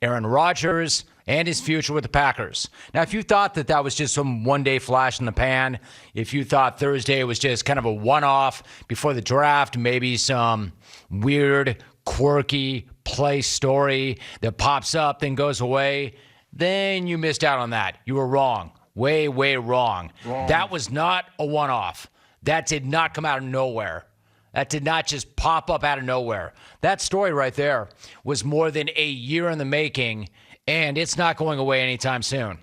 Aaron Rodgers and his future with the Packers. Now, if you thought that that was just some one-day flash in the pan, if you thought Thursday was just kind of a one-off before the draft, maybe some weird, quirky play story that pops up then goes away, then you missed out on that. You were wrong. Way, way wrong. That was not a one-off. That did not come out of nowhere. That did not just pop up out of nowhere. That story right there was more than a year in the making, and it's not going away anytime soon.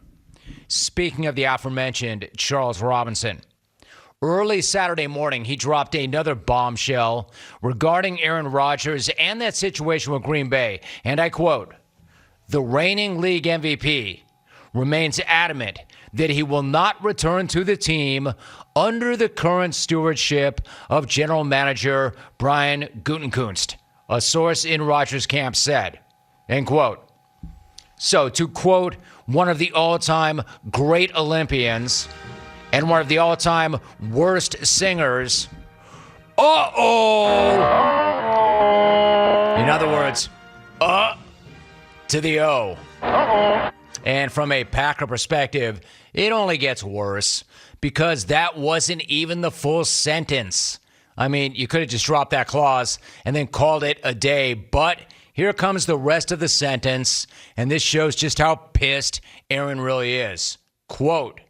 Speaking of the aforementioned Charles Robinson, early Saturday morning, he dropped another bombshell regarding Aaron Rodgers and that situation with Green Bay. And I quote, "The reigning league MVP remains adamant that he will not return to the team under the current stewardship of general manager Brian Gutekunst," a source in Rodgers' camp said. End quote. So, to quote one of the all-time great Olympians and one of the all-time worst singers, uh-oh! In other words, to the O. Uh-oh. And from a Packer perspective, it only gets worse because that wasn't even the full sentence. I mean, you could have just dropped that clause and then called it a day, but here comes the rest of the sentence, and this shows just how pissed Aaron really is. Quote,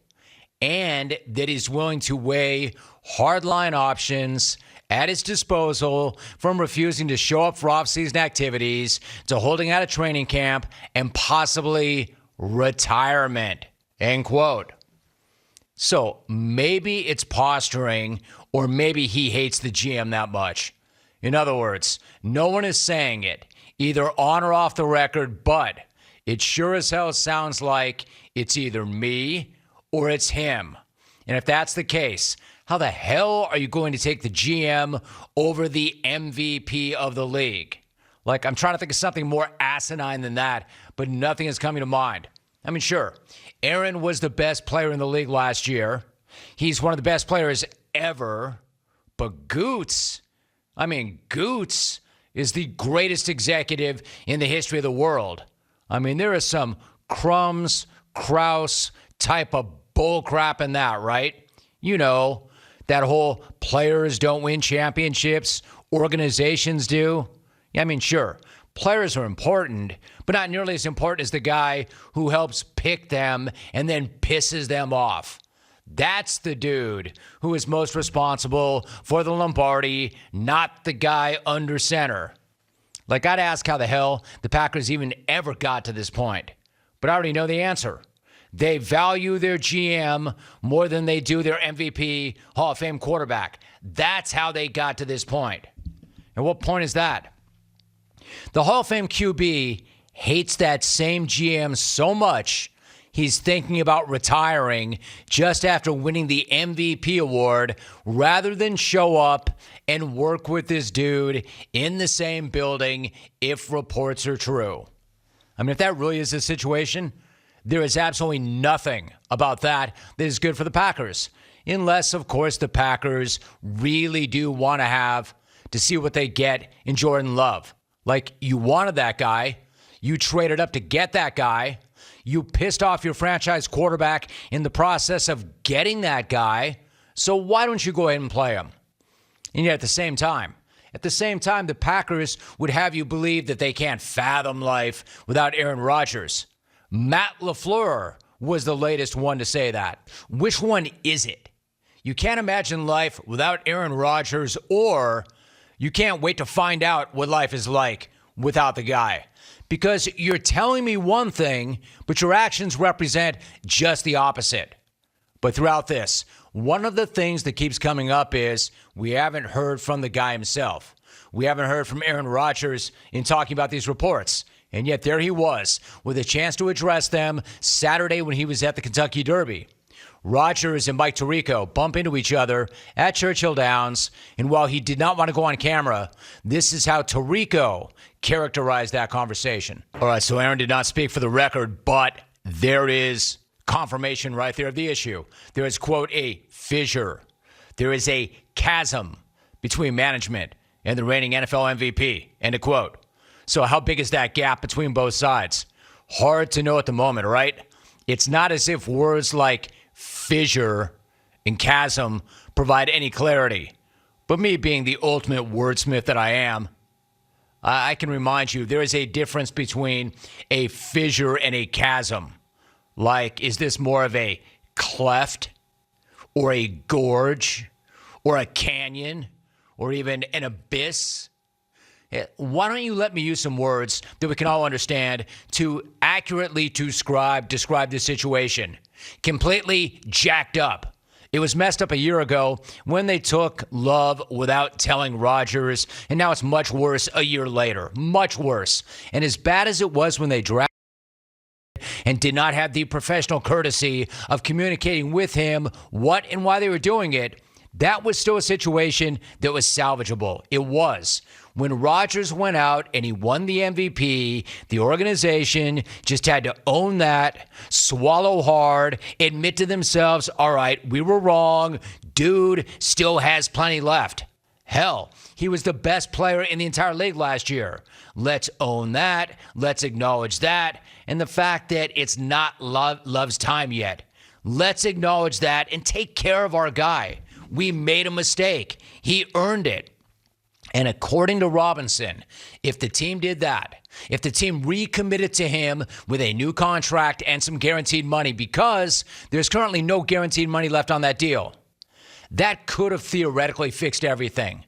"And that he's willing to weigh hardline options at his disposal, from refusing to show up for off-season activities to holding out a training camp and possibly retirement," end quote. So maybe it's posturing, or maybe he hates the GM that much. In other words, no one is saying it, either on or off the record, but it sure as hell sounds like it's either me or it's him. And if that's the case, how the hell are you going to take the GM over the MVP of the league? Like, I'm trying to think of something more asinine than that, but nothing is coming to mind. I mean, sure, Aaron was the best player in the league last year. He's one of the best players ever. But Goots is the greatest executive in the history of the world. I mean, there is some Crumbs, Kraus type of bullcrap in that, right? You know, that whole players don't win championships, organizations do. I mean, sure, players are important, but not nearly as important as the guy who helps pick them and then pisses them off. That's the dude who is most responsible for the Lombardi, not the guy under center. Like, I'd ask how the hell the Packers even ever got to this point. But I already know the answer. They value their GM more than they do their MVP Hall of Fame quarterback. That's how they got to this point. And what point is that? The Hall of Fame QB hates that same GM so much, he's thinking about retiring just after winning the MVP award rather than show up and work with this dude in the same building if reports are true. I mean, if that really is the situation, there is absolutely nothing about that is good for the Packers. Unless, of course, the Packers really do want to see what they get in Jordan Love. Like, you wanted that guy. You traded up to get that guy. You pissed off your franchise quarterback in the process of getting that guy. So why don't you go ahead and play him? And yet at the same time, the Packers would have you believe that they can't fathom life without Aaron Rodgers. Matt LaFleur was the latest one to say that. Which one is it? You can't imagine life without Aaron Rodgers, or you can't wait to find out what life is like without the guy. Because you're telling me one thing, but your actions represent just the opposite. But throughout this, one of the things that keeps coming up is we haven't heard from the guy himself. We haven't heard from Aaron Rodgers in talking about these reports. And yet there he was with a chance to address them Saturday when he was at the Kentucky Derby. Rodgers and Mike Tirico bump into each other at Churchill Downs, and while he did not want to go on camera, this is how Tirico characterized that conversation. All right, so Aaron did not speak for the record, but there is confirmation right there of the issue. There is, quote, a fissure. There is a chasm between management and the reigning NFL MVP, end of quote. So how big is that gap between both sides? hard to know at the moment, right? It's not as if words like fissure and chasm provide any clarity. But me being the ultimate wordsmith that I am, I can remind you there is a difference between a fissure and a chasm. Like, is this more of a cleft or a gorge or a canyon or even an abyss? Why don't you let me use some words that we can all understand to accurately describe the situation? Completely jacked up. It was messed up a year ago when they took Love without telling Rodgers, and now it's much worse a year later. Much worse. And as bad as it was when they drafted and did not have the professional courtesy of communicating with him what and why they were doing it, that was still a situation that was salvageable. It was. When Rodgers went out and he won the MVP, the organization just had to own that, swallow hard, admit to themselves, all right, we were wrong. Dude still has plenty left. Hell, he was the best player in the entire league last year. Let's own that. Let's acknowledge that. And the fact that it's not Love's time yet. Let's acknowledge that and take care of our guy. We made a mistake. He earned it. And according to Robinson, if the team did that, if the team recommitted to him with a new contract and some guaranteed money, because there's currently no guaranteed money left on that deal, that could have theoretically fixed everything.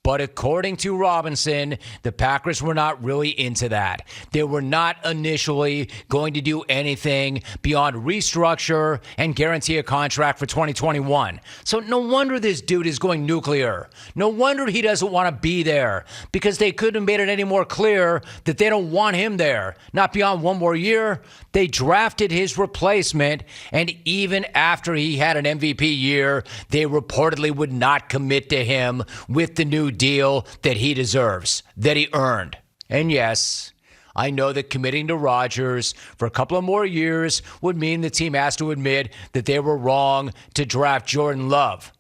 But according to Robinson, the Packers were not really into that. They were not initially going to do anything beyond restructure and guarantee a contract for 2021. So no wonder this dude is going nuclear. No wonder he doesn't want to be there, because they couldn't have made it any more clear that they don't want him there. Not beyond one more year. They drafted his replacement, and even after he had an MVP year, they reportedly would not commit to him with the new deal that he deserves, that he earned. And yes, I know that committing to Rodgers for a couple of more years would mean the team has to admit that they were wrong to draft Jordan Love.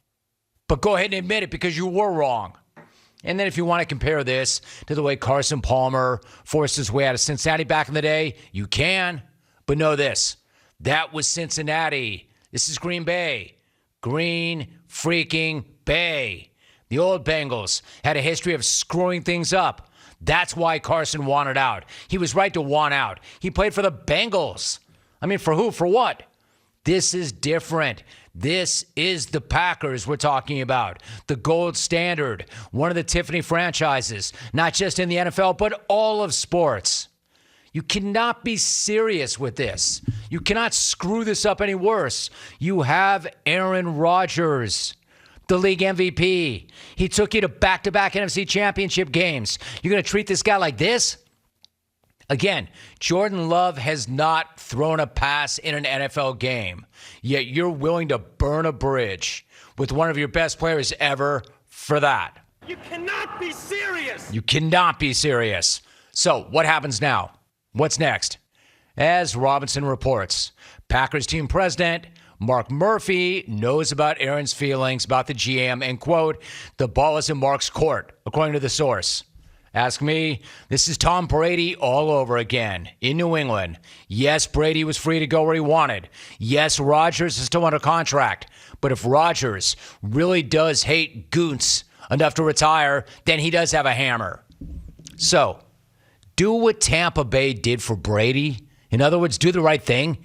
But go ahead and admit it, because you were wrong. And then if you want to compare this to the way Carson Palmer forced his way out of Cincinnati back in the day, you can. But know this, that was Cincinnati. This is Green Bay. Green freaking Bay. The old Bengals had a history of screwing things up. That's why Carson wanted out. He was right to want out. He played for the Bengals. I mean, for who? For what? This is different. This is the Packers we're talking about. The gold standard. One of the Tiffany franchises. Not just in the NFL, but all of sports. You cannot be serious with this. You cannot screw this up any worse. You have Aaron Rodgers, the league MVP. He took you to back-to-back NFC championship games. You're going to treat this guy like this? Again, Jordan Love has not thrown a pass in an NFL game, yet you're willing to burn a bridge with one of your best players ever for that. You cannot be serious. You cannot be serious. So what happens now? What's next? As Robinson reports, Packers team president Mark Murphy knows about Aaron's feelings about the GM and, quote, the ball is in Mark's court, according to the source. Ask me, this is Tom Brady all over again in New England. Yes, Brady was free to go where he wanted. Yes, Rodgers is still under contract. But if Rodgers really does hate Goons enough to retire, then he does have a hammer. So, do what Tampa Bay did for Brady. In other words, do the right thing.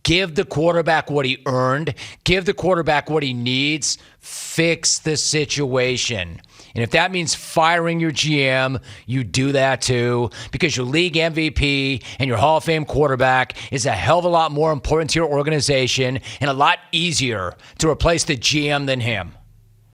Give the quarterback what he earned. Give the quarterback what he needs. Fix the situation. And if that means firing your GM, you do that too, because your league MVP and your Hall of Fame quarterback is a hell of a lot more important to your organization and a lot easier to replace the GM than him.